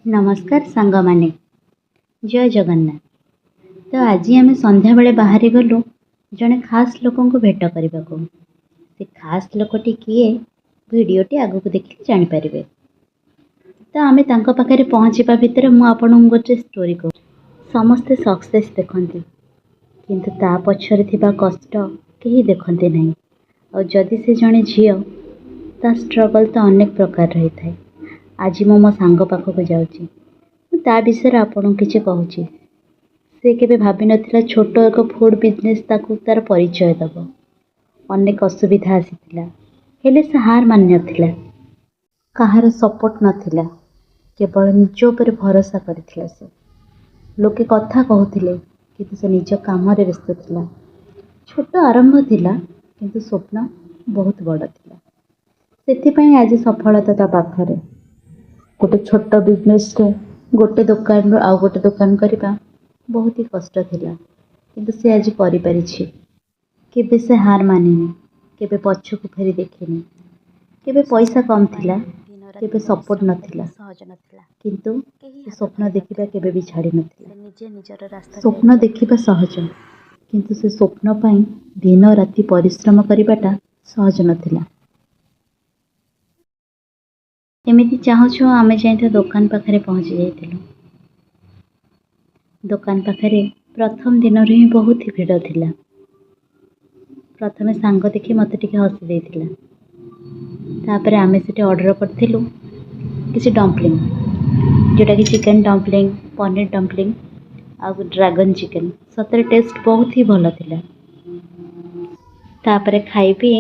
नमस्कार सांग माने जय जगन्नाथ। तो आज आम संध्या बेले बाहरी गलु जड़े खास लोक भेट करने को। से खास लोकटी किए भिडटी आग को देखिए जापर। तो आम पाखे पहुँचा भितर मुझे गोटे स्टोरी कहूँ। समस्ते सक्सेस देखते किंतु ता पछरे थिबा कष्ट कहीं देखते नहीं। और जदि से जड़े झील ता स्ट्रगल तो अनेक प्रकार रही थाए। आज मो सांग पाखक जाऊँगी ता विषय आपन किसी कहूँ। से केबे भाभी नथिला छोट एक फूड बिजनेस ताकू तार परिचय दब। अनेक असुविधा आसीथिला हेले से हार मान नथिला। कहार सपोर्ट नथिला केवल निज उपर भरोसा करथिला। से लोके कथा कहूथिले किंतु से निज काम रे व्यस्त थिला। छोट आरंभ थिला किंतु स्वप्न बहुत बड़ थिला। सेथिपई आज सफलता ता पाखरे। गोटे छोट बिजनेस रे गोटे दुकान रो आउ गोटे दुकान करबा बहुत ही कष्ट थिला किंतु से आज करि परिछि। केबे से हार मानिनी, केबे पछकु फेरी देखिनी। केबे पैसा कम थिला, केबे सपोर्ट नथिला, किंतु से स्वप्न देखिबा केबे भी छाड़ी नथिला। स्वप्न देखिबा सहज किंतु से स्वप्न पई दिन राति परिश्रम करिबाटा सहज नथिला। एमिति चाहूँ आमे जाई दुकान पाखरे पहुँची जाइथिलु। दुकान पाखरे प्रथम दिन ही बहुत ही भीड़ थिला। प्रथमे सांग देखि मते टिके हसी देथिला। तापरे आमे सेटे ऑर्डर करथिलु किसी डम्पलिंग जोटा कि चिकन डम्पलिंग, पनीर डम्पलिंग आ ड्रैगन चिकन। सतरे टेस्ट बहुत ही भल थिला। तापरे खाई पी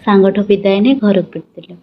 सांगठो विदाय ने घर फिरथिलु।